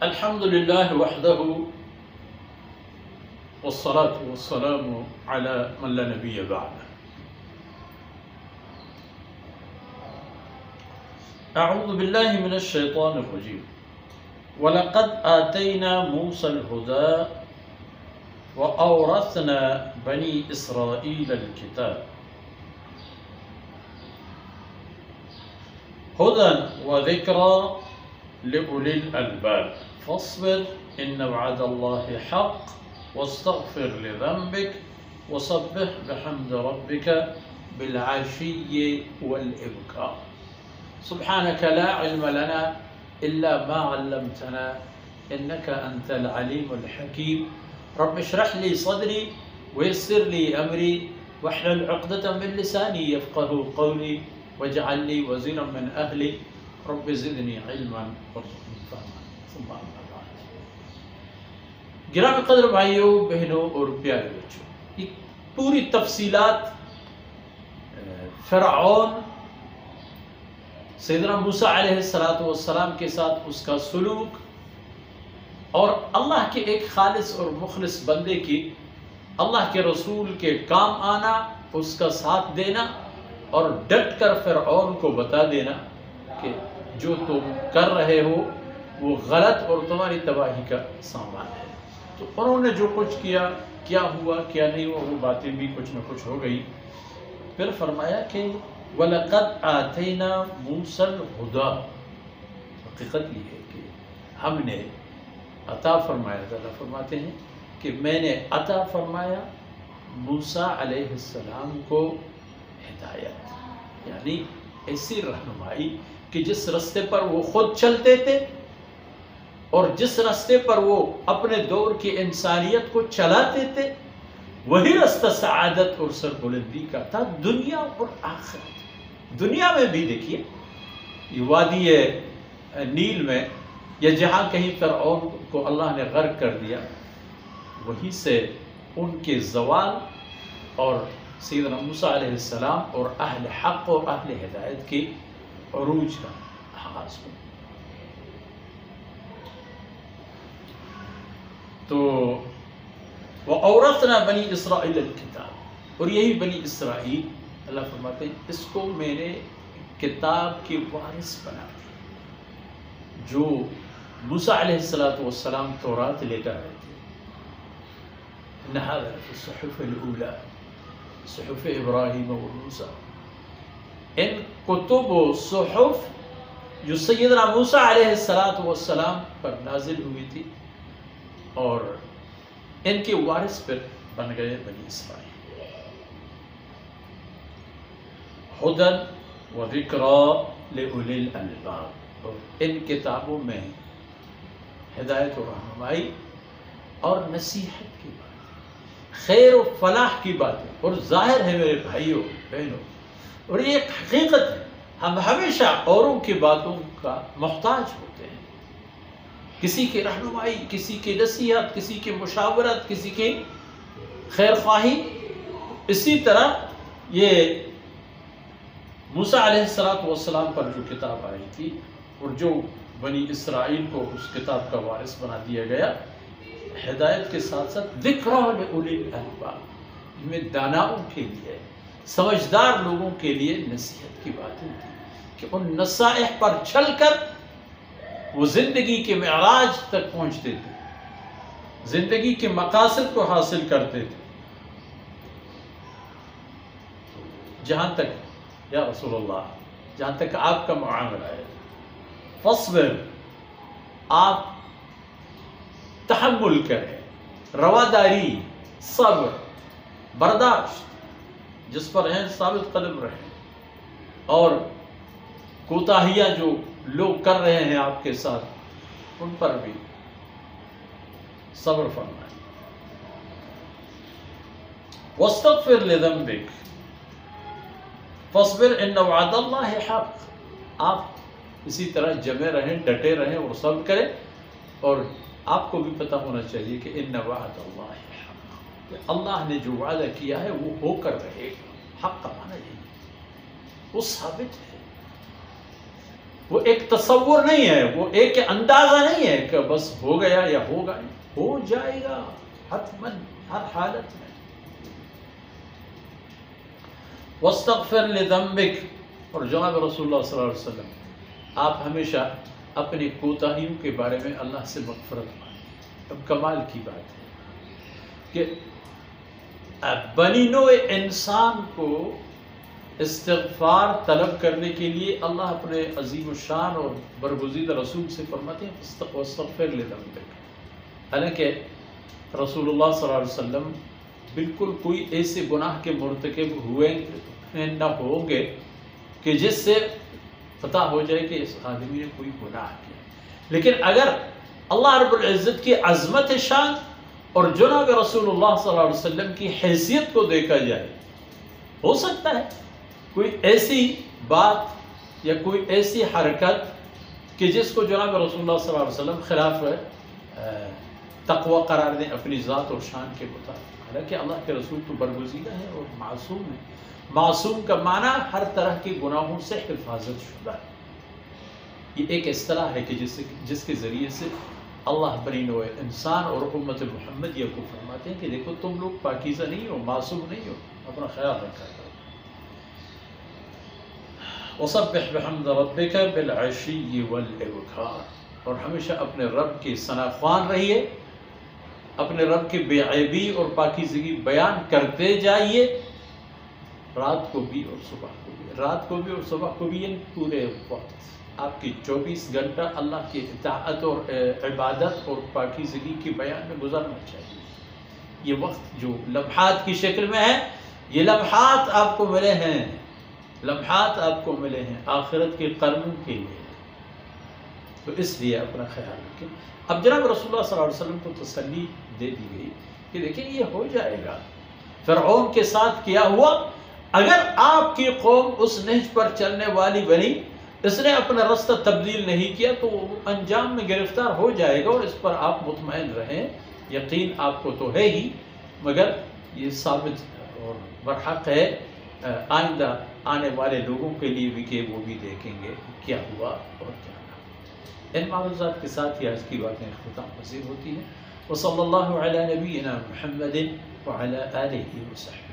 الحمد لله وحده والصلاة والسلام على من لا نبي بعده. أعوذ بالله من الشيطان الرجيم. ولقد آتينا موسى الهدى وأورثنا بني إسرائيل الكتاب هدى وذكرى لأولي الألباب فاصبر إن وعد الله حق واستغفر لذنبك وسبح بحمد ربك بالعشي والإبكار. سبحانك لا علم لنا إلا ما علمتنا إنك أنت العليم الحكيم. رب اشرح لي صدري ويسر لي أمري واحلل عقدة من لساني يفقه قولي واجعل لي وزيرا من أهلي رب زدنی علما وارزقنی فہما ثم اما بعد. گرامی قدر بھائیوں بہنوں اور پیارے بچوں، یہ پوری تفصیلات فرعون سیدنا موسیٰ علیہ السلام کے ساتھ اس کا سلوک اور اللہ کے ایک خالص اور مخلص بندے کی اللہ کے رسول کے کام آنا، اس کا ساتھ دینا اور ڈٹ کر فرعون کو بتا دینا کہ جو تم کر رہے ہو وہ غلط اور تمہاری تباہی کا سامان ہے. تو انہوں نے جو کچھ کیا، کیا ہوا کیا نہیں ہوا، وہ باتیں بھی کچھ نہ کچھ ہو گئی. پھر فرمایا کہ وَلَقَدْ آتَيْنَا مُوسَى الْهُدَى. حقیقت یہ ہے کہ ہم نے عطا فرمایا، اللہ فرماتے ہیں کہ میں نے عطا فرمایا موسیٰ علیہ السلام کو ہدایت، یعنی ایسی رہنمائی کہ جس راستے پر وہ خود چلتے تھے اور جس راستے پر وہ اپنے دور کی انسانیت کو چلاتے تھے وہی راستہ سعادت اور سربلندی کا تھا، دنیا اور آخرت. دنیا میں بھی دیکھیے یہ وادی نیل میں یا جہاں کہیں فرعون کو اللہ نے غرق کر دیا، وہیں سے ان کے زوال اور سیدنا موسیٰ علیہ السلام اور اہل حق اور اہل ہدایت کی عروج کا آغاز ہو. تو وَأَوْرَثْنَا بَنِي إِسْرَائِيلَ الْكِتَابَ، اور یہی بنی اسرائیل اللہ فرماتے ہیں اس کو میں نے کتاب کے وارث بنا دیا. جو موسیٰ علیہ السلام تورات لے کر آئے تھے، إِنَّ هَذَا فِي الصُّحُفِ الْأُولَى صحف ابراہیم و موسیٰ، ان کتب و صحف جو سیدنا موسیٰ علیہ السلام پر نازل ہوئی تھی اور ان کے وارث پر بن گئے بنی اسرائیل. ہدی و ذکری لأولی الالباب، اور ان کتابوں میں ہدایت و رہنمائی اور نصیحت کی بات، خیر و فلاح کی باتیں. اور ظاہر ہے میرے بھائیوں بہنوں، اور یہ ایک حقیقت ہے، ہم ہمیشہ اوروں کی باتوں کا محتاج ہوتے ہیں، کسی کی رہنمائی، کسی کی نصیحت، کسی کی مشاورت، کسی کی خیر خواہی. اسی طرح یہ موسیٰ علیہ السلام پر جو کتاب آئی تھی اور جو بنی اسرائیل کو اس کتاب کا وارث بنا دیا گیا، ہدایت کے ساتھ ساتھ ذکریٰ لأولی الالباب، میں داناؤں کے لیے، سمجھدار لوگوں کے لیے نصیحت کی باتیں تھی کہ ان نصائح پر چل کر وہ زندگی کے معراج تک پہنچتے تھے، زندگی کے مقاصد کو حاصل کرتے تھے. جہاں تک یا رسول اللہ، جہاں تک آپ کا معاملہ ہے، فصبر، آپ تحمل کریں، رواداری، صبر، برداشت جس پر ہیں ثابت قدم رہیں، اور کوتاہیاں جو لوگ کر رہے ہیں آپ کے ساتھ ان پر بھی صبر فرمائیں. واستغفر لذنبک فاصبر ان وعد اللہ حق. آپ اسی طرح جمے رہیں، ڈٹے رہیں اور صبر کریں، اور آپ کو بھی پتہ ہونا چاہیے کہ ان وعد اللہ حق، کہ اللہ نے جو وعدہ کیا ہے وہ ہو کر رہے گا. حق کا معنی یہی وہ ثابت ہے. وہ ایک تصور نہیں ہے، وہ ایک اندازہ نہیں ہے کہ بس ہو گیا یا ہوگا، ہو جائے گا حتماً ہر حالت میں۔ وَاسْتَغْفِرْ لِذَنبِكَ، اور جناب رسول اللہ صلی اللہ علیہ وسلم آپ ہمیشہ اپنی کوتاہیوں کے بارے میں اللہ سے مغفرت مانگیں۔ اب کمال کی بات ہے کہ بنی نوع انسان کو استغفار طلب کرنے کے لیے اللہ اپنے عظیم الشان اور برگزیدہ رسول سے فرماتے ہیں وَاسْتَغْفِرْ لِذَنبِكَ، حالانکہ رسول اللہ صلی اللہ علیہ وسلم بالکل کوئی ایسے گناہ کے مرتکب ہوئے نہ ہوں گے کہ جس سے پتہ ہو جائے کہ اس آدمی نے کوئی گناہ کیا، لیکن اگر اللہ رب العزت کی عظمت شان اور جناب رسول اللہ صلی اللہ علیہ وسلم کی حیثیت کو دیکھا جائے، ہو سکتا ہے کوئی ایسی بات یا کوئی ایسی حرکت کہ جس کو جناب رسول اللہ صلی اللہ علیہ وسلم خلاف تقوی قرار دیں اپنی ذات اور شان کے مطابق، حالانکہ اللہ کے رسول تو برگزیدہ ہے اور معصوم ہے۔ معصوم کا معنی ہر طرح کے گناہوں سے حفاظت شدہ ہے۔ یہ ایک اصطلاح ہے کہ جس کے ذریعے سے اللہ بنی نوع انسان اور امت محمدیہ کو فرماتے ہیں کہ دیکھو تم لوگ پاکیزہ نہیں ہو، معصوم نہیں ہو، اپنا خیال رکھا کرو۔ وَسَبِّحْ بِحَمْدِ رَبِّكَ بِالْعَشِيِّ وَالْإِبْكَارِ، اور ہمیشہ اپنے رب کی ثنا خوان رہیے، اپنے رب کی بے عیبی اور پاکیزگی بیان کرتے جائیے، رات کو بھی اور صبح کو بھی، رات کو بھی اور صبح کو بھی، یعنی پورے وقت آپ کی 24 گھنٹہ اللہ کی اطاعت اور عبادت اور پاکیزگی کی بیان میں گزرنا چاہیے۔ یہ وقت جو لمحات کی شکل میں ہے، یہ لمحات آپ کو ملے ہیں، لمحات آپ کو ملے ہیں آخرت کے قرنوں کے لیے، تو اس لیے اپنا خیال رکھیں۔ اب جناب رسول اللہ صلی اللہ علیہ وسلم کو تسلی دے دی گئی کہ دیکھیں یہ ہو جائے گا۔ فرعون کے ساتھ کیا ہوا، اگر آپ کی قوم اس نہج پر چلنے والی بنی، اس نے اپنا رستہ تبدیل نہیں کیا تو وہ انجام میں گرفتار ہو جائے گا، اور اس پر آپ مطمئن رہیں، یقین آپ کو تو ہے ہی، مگر یہ ثابت اور برحق ہے آئندہ آنے والے لوگوں کے لیے بھی کہ وہ بھی دیکھیں گے کیا ہوا اور کیا نہ۔ ان معلومات کے ساتھ ہی آج کی باتیں اختتام پذیر ہوتی ہیں۔ وصلی اللہ علی نبینا محمد وعلی آلہ وصحبہ۔